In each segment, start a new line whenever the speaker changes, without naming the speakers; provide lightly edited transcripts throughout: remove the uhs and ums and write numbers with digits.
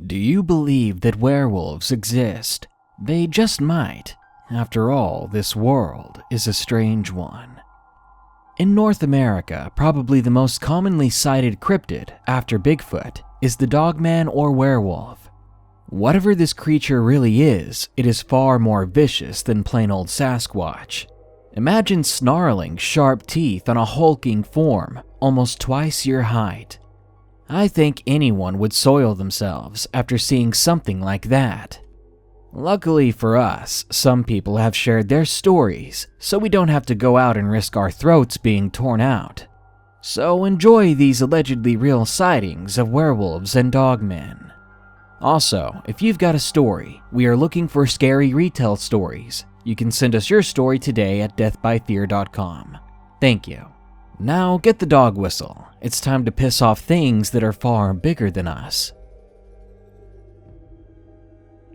Do you believe that werewolves exist? They just might. After all, this world is a strange one. In North America, probably the most commonly sighted cryptid after Bigfoot is the Dogman or werewolf. Whatever this creature really is, it is far more vicious than plain old Sasquatch. Imagine snarling, sharp teeth on a hulking form almost twice your height. I think anyone would soil themselves after seeing something like that. Luckily for us, some people have shared their stories, so we don't have to go out and risk our throats being torn out. So enjoy these allegedly real sightings of werewolves and dogmen. Also, if you've got a story, we are looking for scary retell stories. You can send us your story today at deathbyfear.com. Thank you. Now get the dog whistle. It's time to piss off things that are far bigger than us.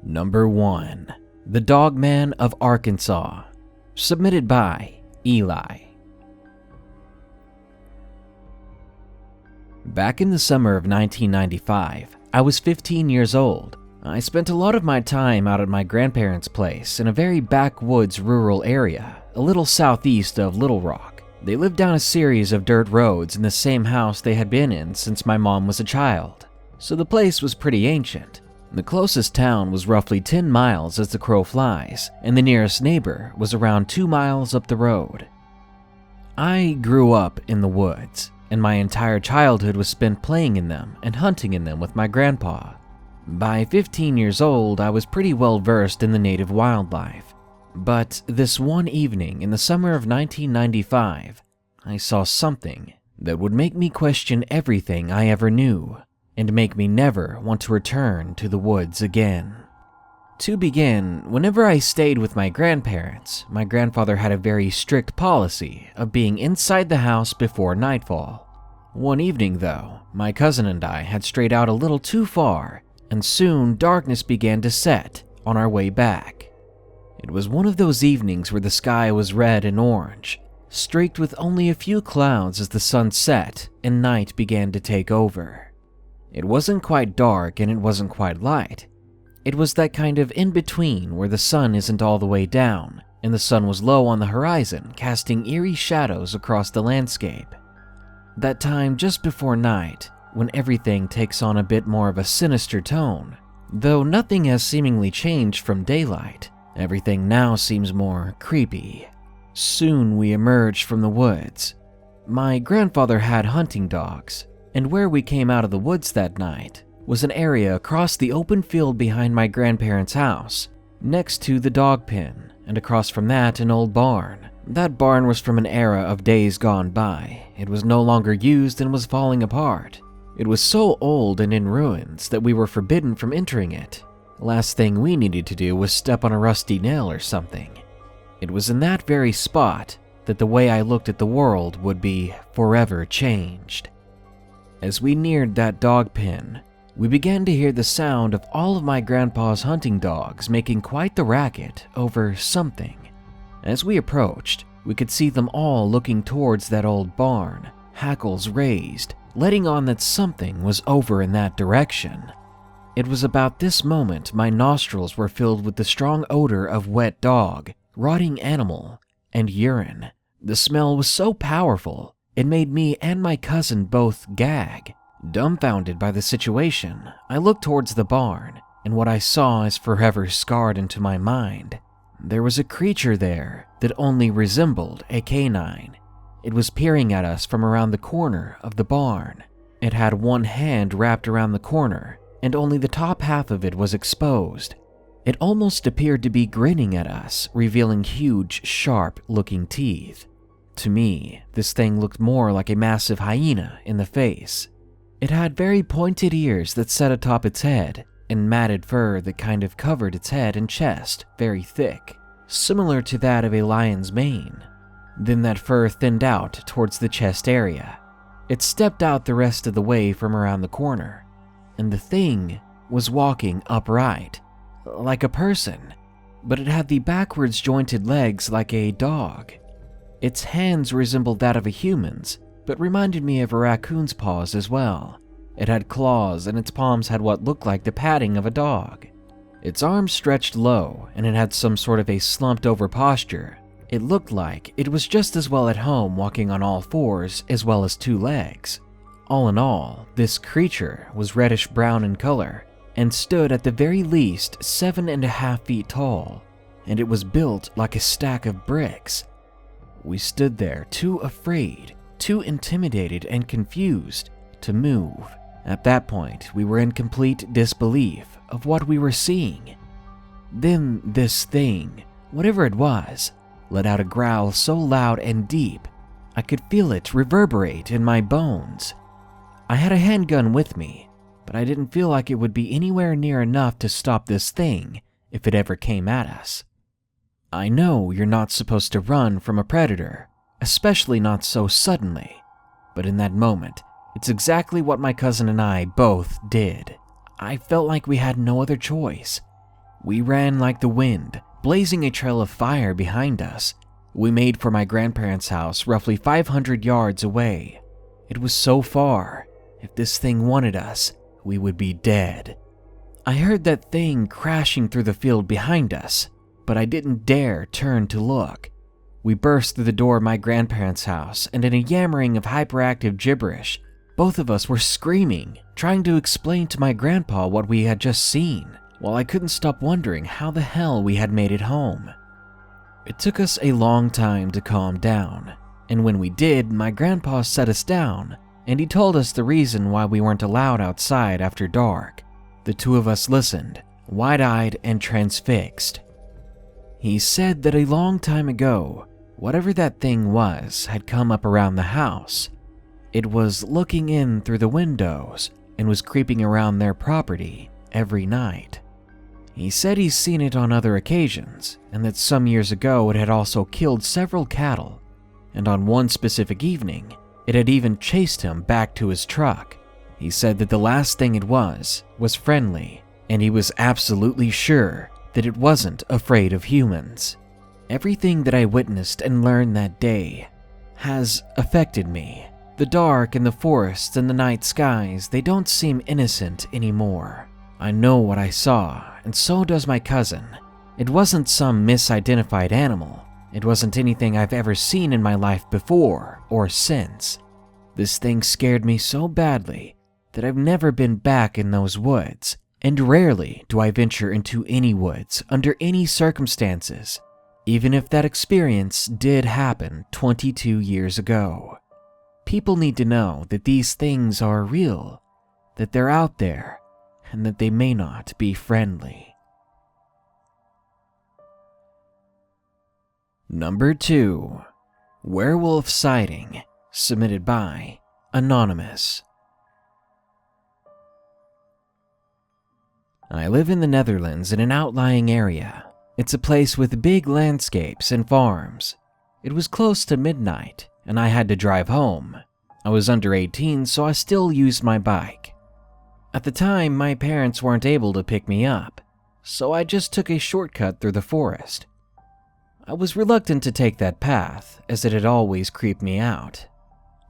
Number 1. The Dogman of Arkansas. Submitted by Eli. Back in the summer of 1995, I was 15 years old. I spent a lot of my time out at my grandparents' place in a very backwoods rural area, a little southeast of Little Rock. They lived down a series of dirt roads in the same house they had been in since my mom was a child, so the place was pretty ancient. The closest town was roughly 10 miles as the crow flies, and the nearest neighbor was around 2 miles up the road. I grew up in the woods, and my entire childhood was spent playing in them and hunting in them with my grandpa. By 15 years old, I was pretty well versed in the native wildlife. But this one evening in the summer of 1995, I saw something that would make me question everything I ever knew and make me never want to return to the woods again. To begin, whenever I stayed with my grandparents, my grandfather had a very strict policy of being inside the house before nightfall. One evening, though, my cousin and I had strayed out a little too far, and soon darkness began to set on our way back. It was one of those evenings where the sky was red and orange, streaked with only a few clouds as the sun set and night began to take over. It wasn't quite dark and it wasn't quite light. It was that kind of in-between where the sun isn't all the way down and the sun was low on the horizon, casting eerie shadows across the landscape. That time just before night, when everything takes on a bit more of a sinister tone, though nothing has seemingly changed from daylight. Everything now seems more creepy. Soon we emerged from the woods. My grandfather had hunting dogs, and where we came out of the woods that night was an area across the open field behind my grandparents' house, next to the dog pen, and across from that an old barn. That barn was from an era of days gone by. It was no longer used and was falling apart. It was so old and in ruins that we were forbidden from entering it. Last thing we needed to do was step on a rusty nail or something. It was in that very spot that the way I looked at the world would be forever changed. As we neared that dog pen, we began to hear the sound of all of my grandpa's hunting dogs making quite the racket over something. As we approached, we could see them all looking towards that old barn, hackles raised, letting on that something was over in that direction. It was about this moment my nostrils were filled with the strong odor of wet dog, rotting animal, and urine. The smell was so powerful, it made me and my cousin both gag. Dumbfounded by the situation, I looked towards the barn, and what I saw is forever scarred into my mind. There was a creature there that only resembled a canine. It was peering at us from around the corner of the barn. It had one hand wrapped around the corner, and only the top half of it was exposed. It almost appeared to be grinning at us, revealing huge, sharp-looking teeth. To me, this thing looked more like a massive hyena in the face. It had very pointed ears that set atop its head, and matted fur that kind of covered its head and chest very thick, similar to that of a lion's mane. Then that fur thinned out towards the chest area. It stepped out the rest of the way from around the corner, and the thing was walking upright, like a person, but it had the backwards jointed legs like a dog. Its hands resembled that of a human's, but reminded me of a raccoon's paws as well. It had claws and its palms had what looked like the padding of a dog. Its arms stretched low and it had some sort of a slumped over posture. It looked like it was just as well at home walking on all fours as well as two legs. All in all, this creature was reddish brown in color and stood at the very least 7.5 feet tall, and it was built like a stack of bricks. We stood there too afraid, too intimidated and confused to move. At that point, we were in complete disbelief of what we were seeing. Then this thing, whatever it was, let out a growl so loud and deep, I could feel it reverberate in my bones. I had a handgun with me, but I didn't feel like it would be anywhere near enough to stop this thing if it ever came at us. I know you're not supposed to run from a predator, especially not so suddenly, but in that moment, it's exactly what my cousin and I both did. I felt like we had no other choice. We ran like the wind, blazing a trail of fire behind us. We made for my grandparents' house roughly 500 yards away. It was so far. If this thing wanted us, we would be dead. I heard that thing crashing through the field behind us, but I didn't dare turn to look. We burst through the door of my grandparents' house, and in a yammering of hyperactive gibberish, both of us were screaming, trying to explain to my grandpa what we had just seen, while I couldn't stop wondering how the hell we had made it home. It took us a long time to calm down, and when we did, my grandpa set us down, and he told us the reason why we weren't allowed outside after dark. The two of us listened, wide-eyed and transfixed. He said that a long time ago, whatever that thing was had come up around the house. It was looking in through the windows and was creeping around their property every night. He said he's seen it on other occasions, and that some years ago it had also killed several cattle, and on one specific evening, it had even chased him back to his truck. He said that the last thing it was friendly, and he was absolutely sure that it wasn't afraid of humans. Everything that I witnessed and learned that day has affected me. The dark and the forests and the night skies, they don't seem innocent anymore. I know what I saw, and so does my cousin. It wasn't some misidentified animal. It wasn't anything I've ever seen in my life before or since. This thing scared me so badly that I've never been back in those woods, and rarely do I venture into any woods under any circumstances, even if that experience did happen 22 years ago. People need to know that these things are real, that they're out there, and that they may not be friendly. Number 2. Werewolf Sighting, submitted by Anonymous. I live in the Netherlands in an outlying area. It's a place with big landscapes and farms. It was close to midnight, and I had to drive home. I was under 18, so I still used my bike. At the time, my parents weren't able to pick me up, so I just took a shortcut through the forest. I was reluctant to take that path, as it had always creeped me out.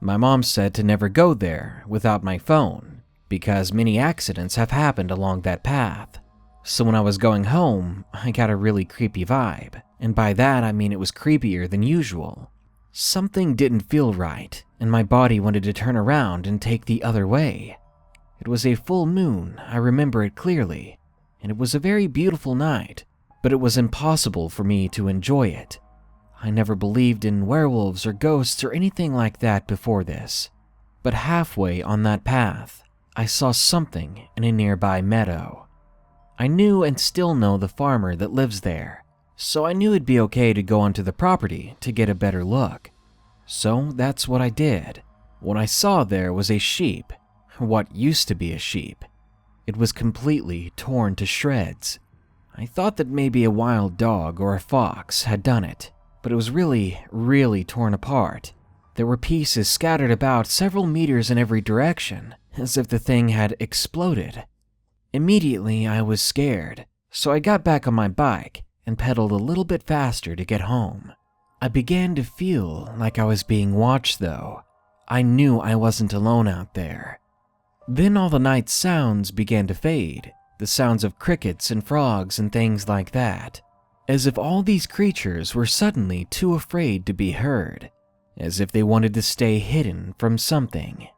My mom said to never go there without my phone, because many accidents have happened along that path. So when I was going home, I got a really creepy vibe, and by that I mean it was creepier than usual. Something didn't feel right, and my body wanted to turn around and take the other way. It was a full moon, I remember it clearly, and it was a very beautiful night, but it was impossible for me to enjoy it. I never believed in werewolves or ghosts or anything like that before this, but halfway on that path, I saw something in a nearby meadow. I knew and still know the farmer that lives there, so I knew it'd be okay to go onto the property to get a better look. So that's what I did. What I saw there was a sheep, what used to be a sheep. It was completely torn to shreds. I thought that maybe a wild dog or a fox had done it, but it was really torn apart. There were pieces scattered about several meters in every direction, as if the thing had exploded. Immediately, I was scared, so I got back on my bike and pedaled a little bit faster to get home. I began to feel like I was being watched, though. I knew I wasn't alone out there. Then all the night sounds began to fade, the sounds of crickets and frogs and things like that, as if all these creatures were suddenly too afraid to be heard, as if they wanted to stay hidden from something.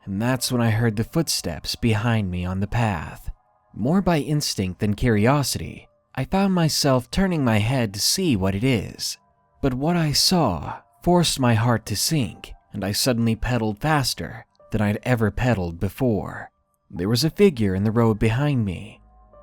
And that's when I heard the footsteps behind me on the path. More by instinct than curiosity, I found myself turning my head to see what it is. But what I saw forced my heart to sink, and I suddenly pedaled faster than I'd ever pedaled before. There was a figure in the road behind me.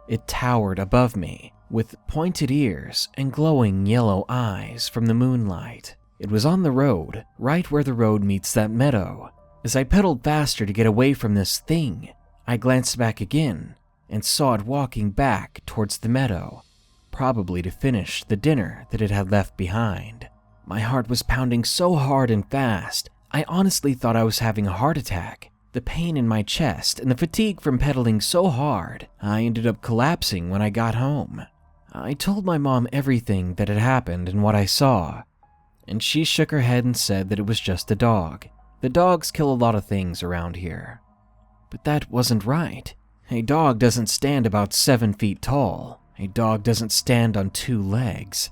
It towered above me, with pointed ears and glowing yellow eyes from the moonlight. It was on the road, right where the road meets that meadow. As I pedaled faster to get away from this thing, I glanced back again and saw it walking back towards the meadow, probably to finish the dinner that it had left behind. My heart was pounding so hard and fast, I honestly thought I was having a heart attack. The pain in my chest and the fatigue from pedaling so hard, I ended up collapsing when I got home. I told my mom everything that had happened and what I saw, and she shook her head and said that it was just a dog. The dogs kill a lot of things around here. But that wasn't right. A dog doesn't stand about 7 feet tall. A dog doesn't stand on 2 legs.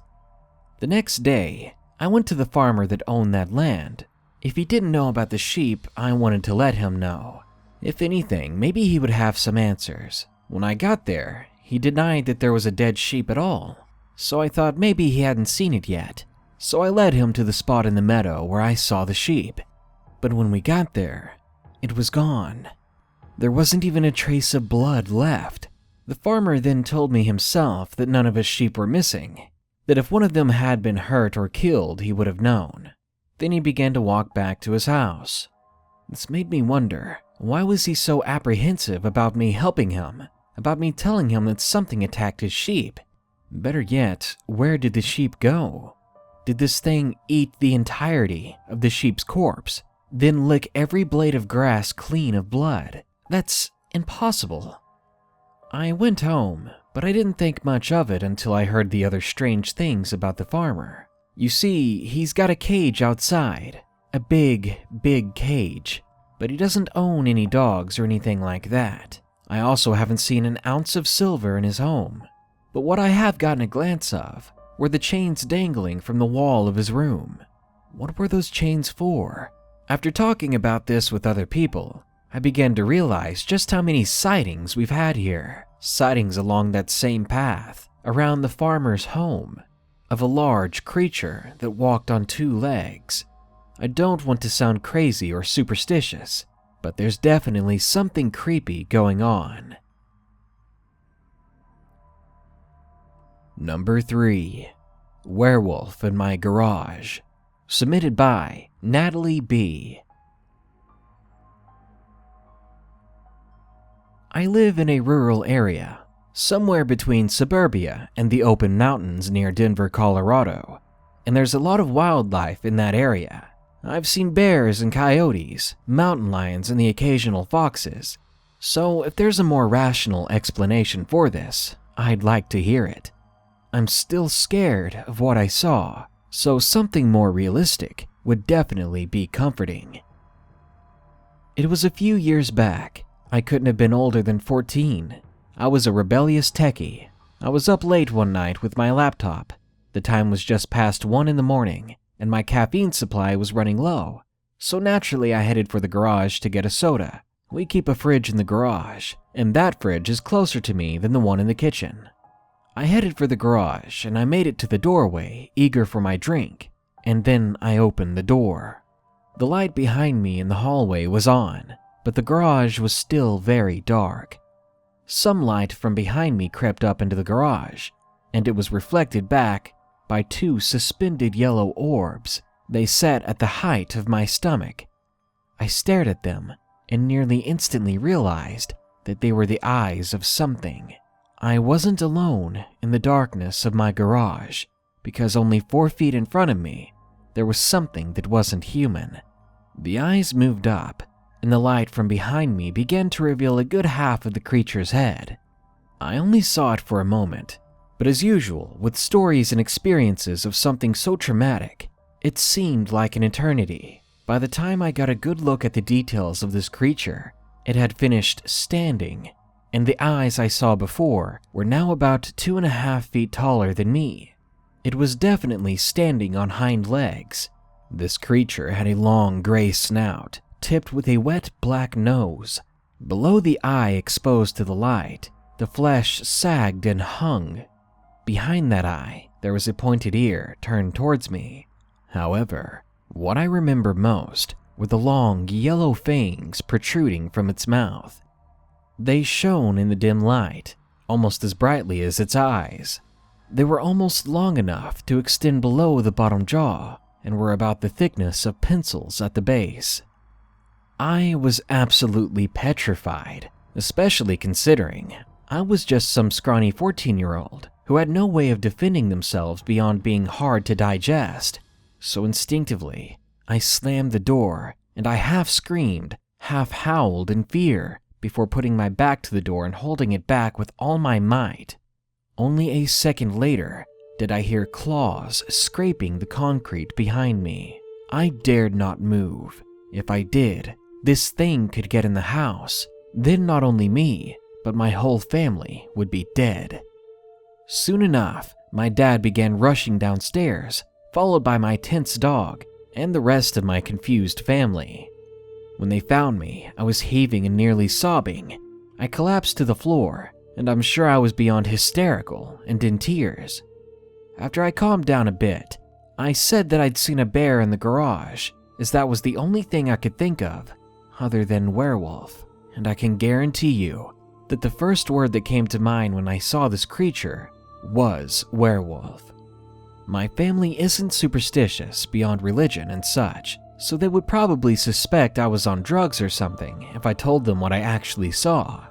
The next day, I went to the farmer that owned that land. If he didn't know about the sheep, I wanted to let him know. If anything, maybe he would have some answers. When I got there, he denied that there was a dead sheep at all, so I thought maybe he hadn't seen it yet. So I led him to the spot in the meadow where I saw the sheep. But when we got there, it was gone. There wasn't even a trace of blood left. The farmer then told me himself that none of his sheep were missing, that if one of them had been hurt or killed, he would have known. Then he began to walk back to his house. This made me wonder, why was he so apprehensive about me helping him, about me telling him that something attacked his sheep? Better yet, where did the sheep go? Did this thing eat the entirety of the sheep's corpse, then lick every blade of grass clean of blood? That's impossible. I went home, but I didn't think much of it until I heard the other strange things about the farmer. You see, he's got a cage outside, a big cage, but he doesn't own any dogs or anything like that. I also haven't seen an ounce of silver in his home, but what I have gotten a glance of were the chains dangling from the wall of his room. What were those chains for? After talking about this with other people, I began to realize just how many sightings we've had here. Sightings along that same path, around the farmer's home, of a large creature that walked on 2 legs. I don't want to sound crazy or superstitious, but there's definitely something creepy going on. Number 3. Werewolf in My Garage. Submitted by Natalie B. I live in a rural area, somewhere between suburbia and the open mountains near Denver, Colorado, and there's a lot of wildlife in that area. I've seen bears and coyotes, mountain lions, and the occasional foxes, so if there's a more rational explanation for this, I'd like to hear it. I'm still scared of what I saw, so something more realistic would definitely be comforting. It was a few years back. I couldn't have been older than 14. I was a rebellious techie. I was up late one night with my laptop. The time was just past 1 in the morning, and my caffeine supply was running low. So naturally I headed for the garage to get a soda. We keep a fridge in the garage, and that fridge is closer to me than the one in the kitchen. I headed for the garage, and I made it to the doorway, eager for my drink, and then I opened the door. The light behind me in the hallway was on, but the garage was still very dark. Some light from behind me crept up into the garage, and it was reflected back by 2 suspended yellow orbs. They sat at the height of my stomach. I stared at them and nearly instantly realized that they were the eyes of something. I wasn't alone in the darkness of my garage, because only 4 feet in front of me, there was something that wasn't human. The eyes moved up, and the light from behind me began to reveal a good half of the creature's head. I only saw it for a moment, but as usual, with stories and experiences of something so traumatic, it seemed like an eternity. By the time I got a good look at the details of this creature, It had finished standing, and the eyes I saw before were now about 2.5 feet taller than me. It was definitely standing on hind legs. This creature had a long gray snout, tipped with a wet black nose. Below the eye exposed to the light, the flesh sagged and hung. Behind that eye, there was a pointed ear turned towards me. However, what I remember most were the long yellow fangs protruding from its mouth. They shone in the dim light, almost as brightly as its eyes. They were almost long enough to extend below the bottom jaw and were about the thickness of pencils at the base. I was absolutely petrified, especially considering I was just some scrawny 14-year-old who had no way of defending themselves beyond being hard to digest. So instinctively, I slammed the door and I half screamed, half howled in fear before putting my back to the door and holding it back with all my might. Only a second later did I hear claws scraping the concrete behind me. I dared not move. If I did, this thing could get in the house. Then not only me, but my whole family would be dead. Soon enough, my dad began rushing downstairs, followed by my tense dog and the rest of my confused family. When they found me, I was heaving and nearly sobbing. I collapsed to the floor, and I'm sure I was beyond hysterical and in tears. After I calmed down a bit, I said that I'd seen a bear in the garage, as that was the only thing I could think of other than werewolf, and I can guarantee you that the first word that came to mind when I saw this creature was werewolf. My family isn't superstitious beyond religion and such, so they would probably suspect I was on drugs or something if I told them what I actually saw.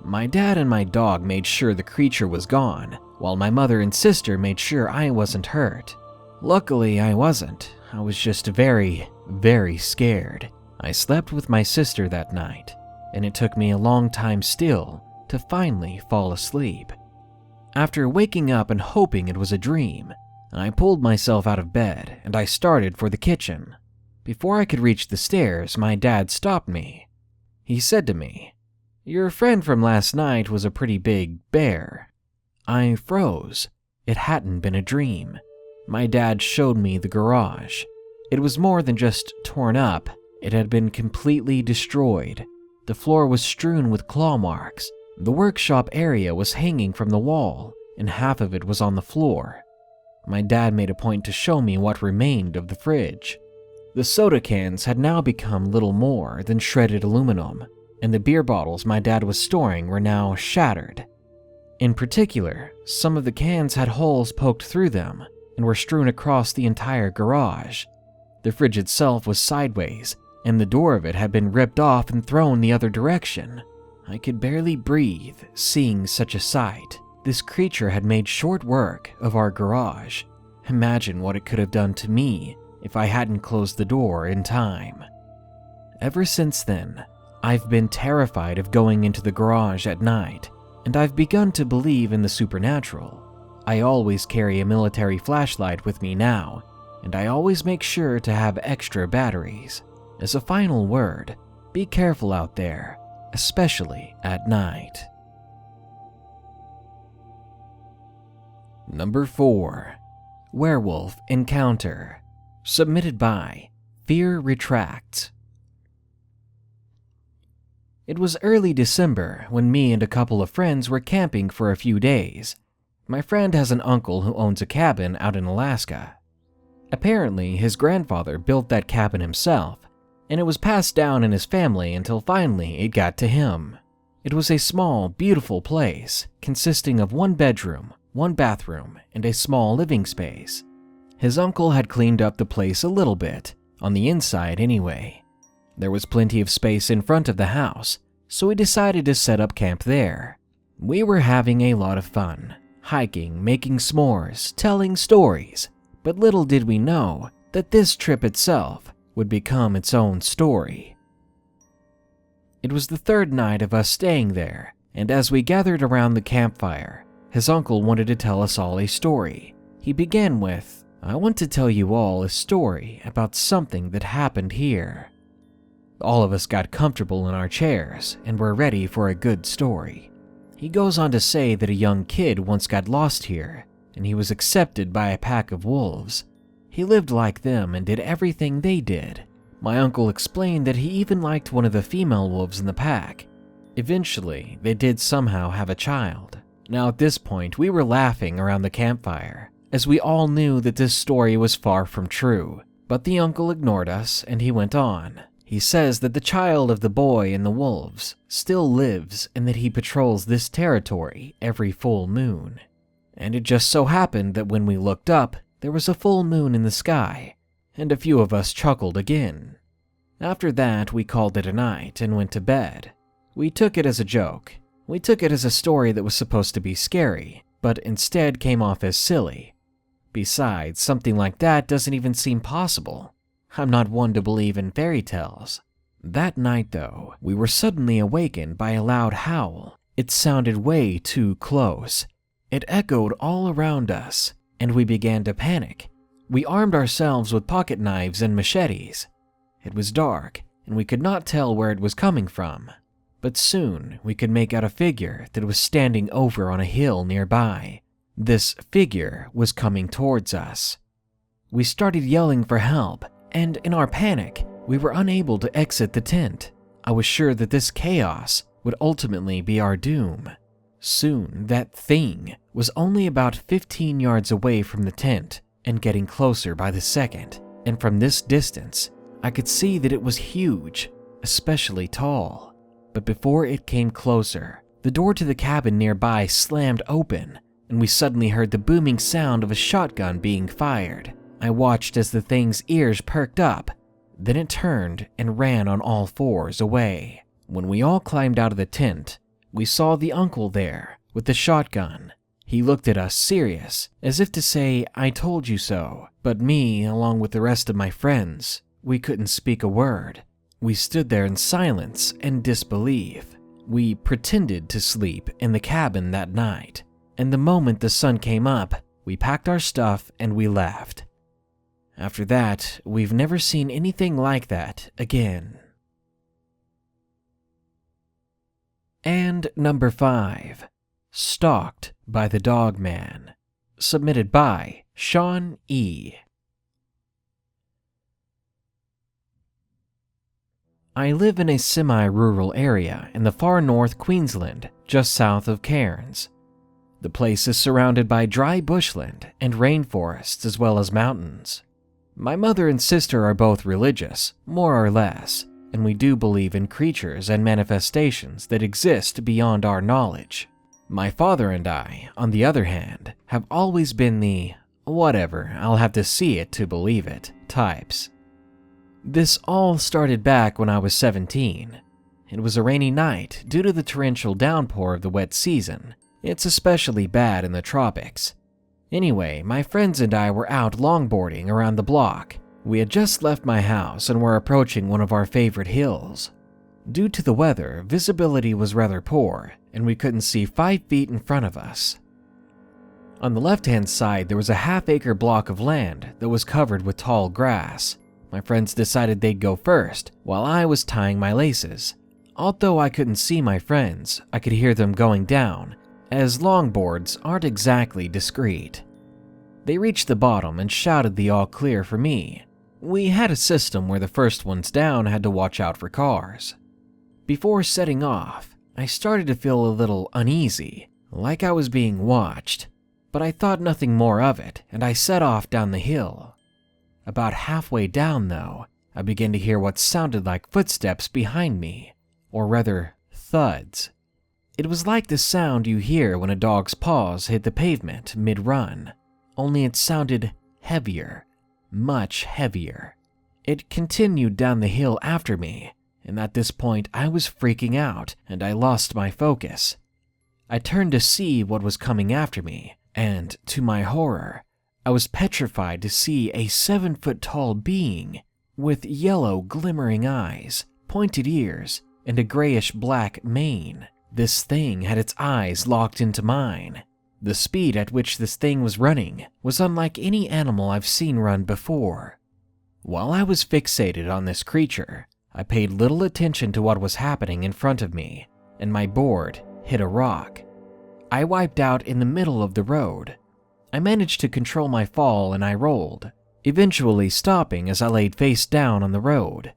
My dad and my dog made sure the creature was gone, while my mother and sister made sure I wasn't hurt. Luckily, I wasn't. I was just very, very scared. I slept with my sister that night, and it took me a long time still to finally fall asleep. After waking up and hoping it was a dream, I pulled myself out of bed and I started for the kitchen. Before I could reach the stairs, my dad stopped me. He said to me, "Your friend from last night was a pretty big bear." I froze. It hadn't been a dream. My dad showed me the garage. It was more than just torn up. It had been completely destroyed. The floor was strewn with claw marks. The workshop area was hanging from the wall, and half of it was on the floor. My dad made a point to show me what remained of the fridge. The soda cans had now become little more than shredded aluminum, and the beer bottles my dad was storing were now shattered. In particular, some of the cans had holes poked through them and were strewn across the entire garage. The fridge itself was sideways, and the door of it had been ripped off and thrown the other direction. I could barely breathe seeing such a sight. This creature had made short work of our garage. Imagine what it could have done to me if I hadn't closed the door in time. Ever since then, I've been terrified of going into the garage at night, and I've begun to believe in the supernatural. I always carry a military flashlight with me now, and I always make sure to have extra batteries. As a final word, be careful out there, especially at night. Number 4. Werewolf Encounter. Submitted by Fear Retracts. It was early December when me and a couple of friends were camping for a few days. My friend has an uncle who owns a cabin out in Alaska. Apparently, his grandfather built that cabin himself, and it was passed down in his family until finally it got to him. It was a small, beautiful place, consisting of one bedroom, one bathroom, and a small living space. His uncle had cleaned up the place a little bit, on the inside anyway. There was plenty of space in front of the house, so we decided to set up camp there. We were having a lot of fun, hiking, making s'mores, telling stories, but little did we know that this trip itself would become its own story. It was the third night of us staying there, and as we gathered around the campfire, his uncle wanted to tell us all a story. He began with, "I want to tell you all a story about something that happened here." All of us got comfortable in our chairs and were ready for a good story. He goes on to say that a young kid once got lost here, and he was accepted by a pack of wolves. He lived like them and did everything they did. My uncle explained that he even liked one of the female wolves in the pack. Eventually, they did somehow have a child. Now at this point, we were laughing around the campfire, as we all knew that this story was far from true. But the uncle ignored us and he went on. He says that the child of the boy and the wolves still lives and that he patrols this territory every full moon. And it just so happened that when we looked up, there was a full moon in the sky, and a few of us chuckled again. After that, we called it a night and went to bed. We took it as a joke. We took it as a story that was supposed to be scary, but instead came off as silly. Besides, something like that doesn't even seem possible. I'm not one to believe in fairy tales. That night, though, we were suddenly awakened by a loud howl. It sounded way too close. It echoed all around us, and we began to panic. We armed ourselves with pocket knives and machetes. It was dark, and we could not tell where it was coming from. But soon, we could make out a figure that was standing over on a hill nearby. This figure was coming towards us. We started yelling for help, and in our panic, we were unable to exit the tent. I was sure that this chaos would ultimately be our doom. Soon, that thing was only about 15 yards away from the tent and getting closer by the second. And from this distance, I could see that it was huge, especially tall. But before it came closer, the door to the cabin nearby slammed open, and we suddenly heard the booming sound of a shotgun being fired. I watched as the thing's ears perked up, then it turned and ran on all fours away. When we all climbed out of the tent, we saw the uncle there with the shotgun. He looked at us serious, as if to say, "I told you so." But me, along with the rest of my friends, we couldn't speak a word. We stood there in silence and disbelief. We pretended to sleep in the cabin that night, and the moment the sun came up, we packed our stuff and we left. After that, we've never seen anything like that again. And number 5, Stalked by the Dogman, submitted by Sean E. I live in a semi-rural area in the far north Queensland, just south of Cairns. The place is surrounded by dry bushland and rainforests as well as mountains. My mother and sister are both religious, more or less, and we do believe in creatures and manifestations that exist beyond our knowledge. My father and I, on the other hand, have always been the "whatever, I'll have to see it to believe it" types. This all started back when I was 17. It was a rainy night due to the torrential downpour of the wet season. It's especially bad in the tropics. Anyway, my friends and I were out longboarding around the block. We had just left my house and were approaching one of our favorite hills. Due to the weather, visibility was rather poor, and we couldn't see 5 feet in front of us. On the left-hand side, there was a half-acre block of land that was covered with tall grass. My friends decided they'd go first, while I was tying my laces. Although I couldn't see my friends, I could hear them going down, as longboards aren't exactly discreet. They reached the bottom and shouted the all clear for me. We had a system where the first ones down had to watch out for cars. Before setting off, I started to feel a little uneasy, like I was being watched, but I thought nothing more of it, and I set off down the hill. About halfway down, though, I began to hear what sounded like footsteps behind me, or rather, thuds. It was like the sound you hear when a dog's paws hit the pavement mid-run, only it sounded heavier, much heavier. It continued down the hill after me, and at this point I was freaking out and I lost my focus. I turned to see what was coming after me, and to my horror, I was petrified to see a 7-foot-tall being with yellow glimmering eyes, pointed ears, and a grayish-black mane. This thing had its eyes locked into mine. The speed at which this thing was running was unlike any animal I've seen run before. While I was fixated on this creature, I paid little attention to what was happening in front of me, and my board hit a rock. I wiped out in the middle of the road. I managed to control my fall and I rolled, eventually stopping as I laid face down on the road.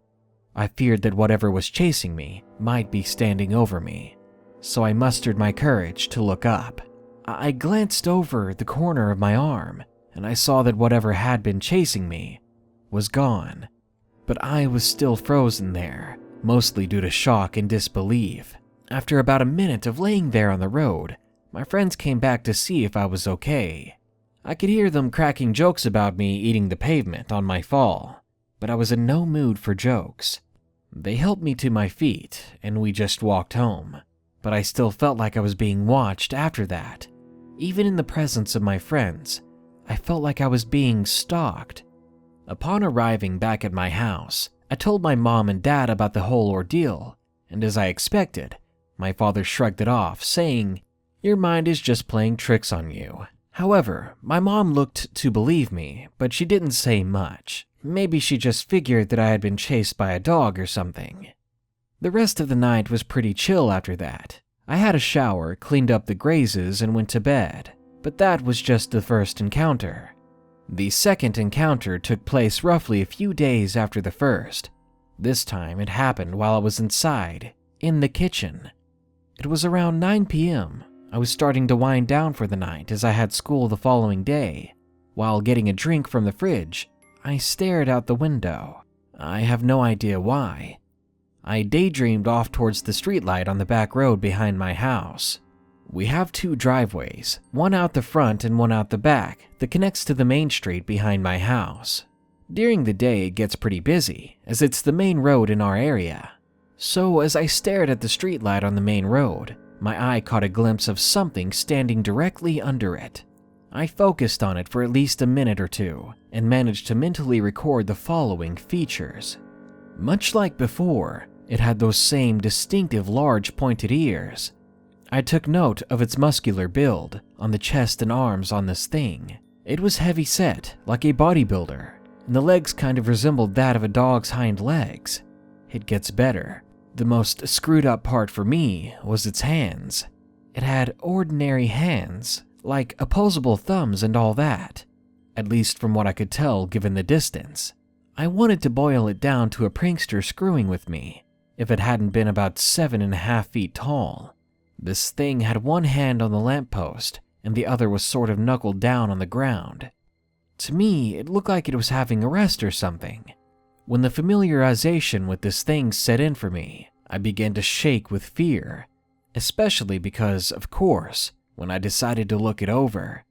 I feared that whatever was chasing me might be standing over me, so I mustered my courage to look up. I glanced over the corner of my arm, and I saw that whatever had been chasing me was gone. But I was still frozen there, mostly due to shock and disbelief. After about a minute of laying there on the road, my friends came back to see if I was okay. I could hear them cracking jokes about me eating the pavement on my fall, but I was in no mood for jokes. They helped me to my feet, and we just walked home, but I still felt like I was being watched after that. Even in the presence of my friends, I felt like I was being stalked. Upon arriving back at my house, I told my mom and dad about the whole ordeal, and as I expected, my father shrugged it off, saying, "Your mind is just playing tricks on you." However, my mom looked to believe me, but she didn't say much. Maybe she just figured that I had been chased by a dog or something. The rest of the night was pretty chill after that. I had a shower, cleaned up the grazes, and went to bed. But that was just the first encounter. The second encounter took place roughly a few days after the first. This time it happened while I was inside, in the kitchen. It was around 9 p.m. I was starting to wind down for the night as I had school the following day. While getting a drink from the fridge, I stared out the window. I have no idea why. I daydreamed off towards the streetlight on the back road behind my house. We have two driveways, one out the front and one out the back, that connects to the main street behind my house. During the day it gets pretty busy, as it's the main road in our area. So as I stared at the streetlight on the main road, my eye caught a glimpse of something standing directly under it. I focused on it for at least a minute or two, and managed to mentally record the following features. Much like before, it had those same distinctive large pointed ears. I took note of its muscular build on the chest and arms on this thing. It was heavy set, like a bodybuilder, and the legs kind of resembled that of a dog's hind legs. It gets better. The most screwed up part for me was its hands. It had ordinary hands, like opposable thumbs and all that, at least from what I could tell given the distance. I wanted to boil it down to a prankster screwing with me, if it hadn't been about 7.5 feet tall. This thing had one hand on the lamppost, and the other was sort of knuckled down on the ground. To me, it looked like it was having a rest or something. When the familiarization with this thing set in for me, I began to shake with fear, especially because, of course, when I decided to look it over,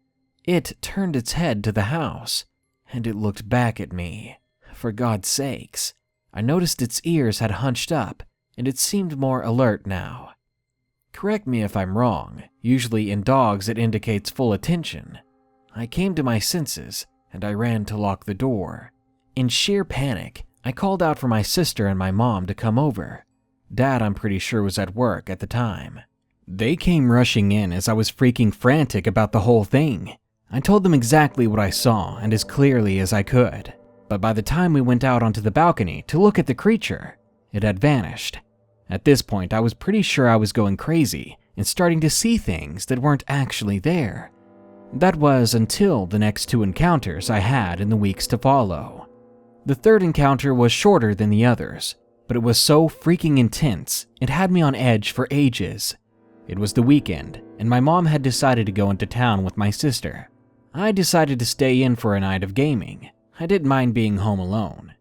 it turned its head to the house, and it looked back at me. For God's sakes, I noticed its ears had hunched up, and it seemed more alert now. Correct me if I'm wrong, usually in dogs it indicates full attention. I came to my senses, and I ran to lock the door. In sheer panic, I called out for my sister and my mom to come over. Dad, I'm pretty sure, was at work at the time. They came rushing in as I was freaking frantic about the whole thing. I told them exactly what I saw and as clearly as I could. But by the time we went out onto the balcony to look at the creature, it had vanished. At this point, I was pretty sure I was going crazy and starting to see things that weren't actually there. That was until the next two encounters I had in the weeks to follow. The third encounter was shorter than the others, but it was so freaking intense, it had me on edge for ages. It was the weekend, and my mom had decided to go into town with my sister. I decided to stay in for a night of gaming. I didn't mind being home alone.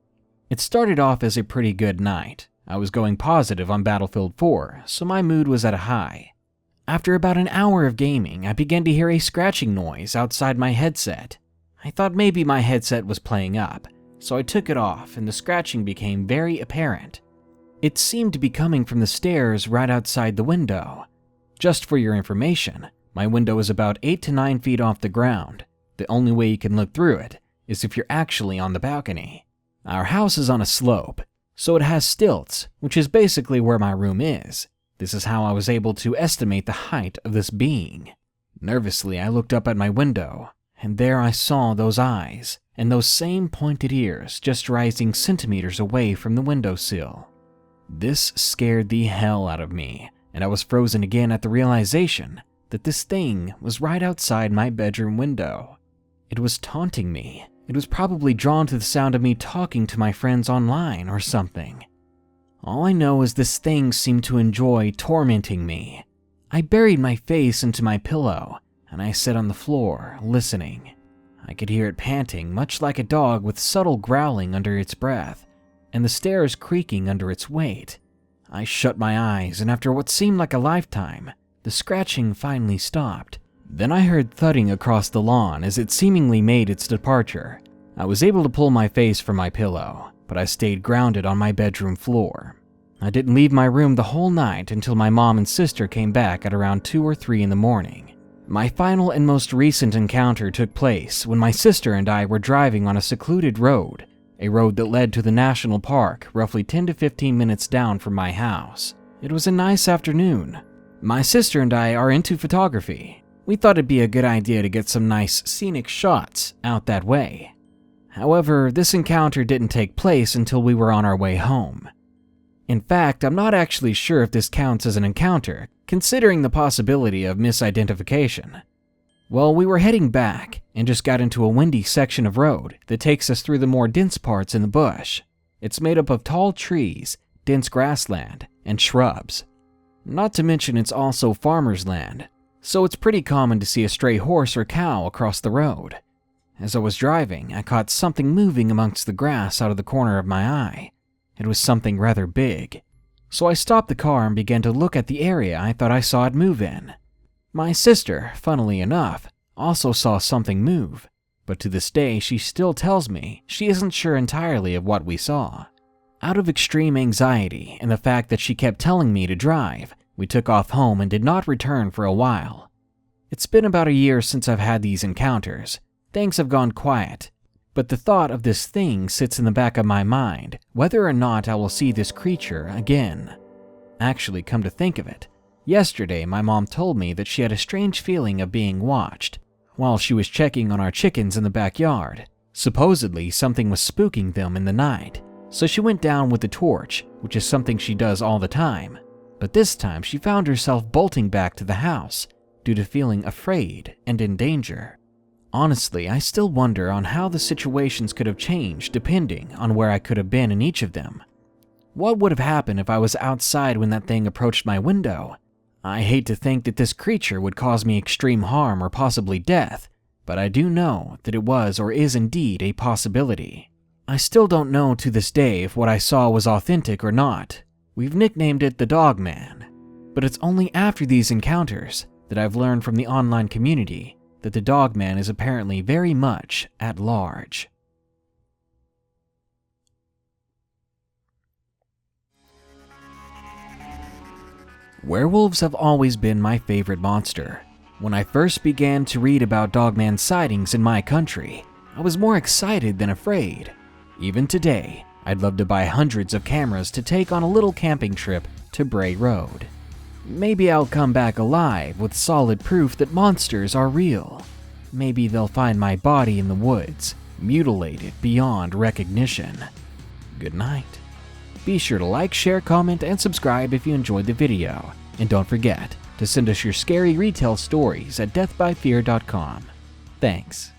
It started off as a pretty good night. I was going positive on Battlefield 4, so my mood was at a high. After about an hour of gaming, I began to hear a scratching noise outside my headset. I thought maybe my headset was playing up, so I took it off and the scratching became very apparent. It seemed to be coming from the stairs right outside the window. Just for your information, my window is about 8 to 9 feet off the ground. The only way you can look through it is if you're actually on the balcony. Our house is on a slope, so it has stilts, which is basically where my room is. This is how I was able to estimate the height of this being. Nervously, I looked up at my window, and there I saw those eyes, and those same pointed ears just rising centimeters away from the windowsill. This scared the hell out of me, and I was frozen again at the realization that this thing was right outside my bedroom window. It was taunting me. It was probably drawn to the sound of me talking to my friends online or something. All I know is this thing seemed to enjoy tormenting me. I buried my face into my pillow, and I sat on the floor, listening. I could hear it panting, much like a dog with subtle growling under its breath, and the stairs creaking under its weight. I shut my eyes, and after what seemed like a lifetime, the scratching finally stopped. Then I heard thudding across the lawn as it seemingly made its departure. I was able to pull my face from my pillow, but I stayed grounded on my bedroom floor. I didn't leave my room the whole night until my mom and sister came back at around 2 or 3 in the morning. My final and most recent encounter took place when my sister and I were driving on a secluded road, a road that led to the national park roughly 10 to 15 minutes down from my house. It was a nice afternoon. My sister and I are into photography. We thought it'd be a good idea to get some nice scenic shots out that way. However, this encounter didn't take place until we were on our way home. In fact, I'm not actually sure if this counts as an encounter, considering the possibility of misidentification. Well, we were heading back and just got into a windy section of road that takes us through the more dense parts in the bush. It's made up of tall trees, dense grassland, and shrubs. Not to mention it's also farmer's land, so it's pretty common to see a stray horse or cow across the road. As I was driving, I caught something moving amongst the grass out of the corner of my eye. It was something rather big. So I stopped the car and began to look at the area I thought I saw it move in. My sister, funnily enough, also saw something move, but to this day she still tells me she isn't sure entirely of what we saw. Out of extreme anxiety and the fact that she kept telling me to drive, we took off home and did not return for a while. It's been about a year since I've had these encounters. Things have gone quiet, but the thought of this thing sits in the back of my mind, whether or not I will see this creature again. Actually, come to think of it, yesterday my mom told me that she had a strange feeling of being watched while she was checking on our chickens in the backyard. Supposedly, something was spooking them in the night, so she went down with the torch, which is something she does all the time. But this time she found herself bolting back to the house due to feeling afraid and in danger. Honestly, I still wonder on how the situations could have changed depending on where I could have been in each of them. What would have happened if I was outside when that thing approached my window? I hate to think that this creature would cause me extreme harm or possibly death, but I do know that it was or is indeed a possibility. I still don't know to this day if what I saw was authentic or not. We've nicknamed it the Dogman, but it's only after these encounters that I've learned from the online community that the Dogman is apparently very much at large. Werewolves have always been my favorite monster. When I first began to read about Dogman sightings in my country, I was more excited than afraid. Even today, I'd love to buy hundreds of cameras to take on a little camping trip to Bray Road. Maybe I'll come back alive with solid proof that monsters are real. Maybe they'll find my body in the woods, mutilated beyond recognition. Good night. Be sure to like, share, comment, and subscribe if you enjoyed the video. And don't forget to send us your scary retail stories at deathbyfear.com. Thanks.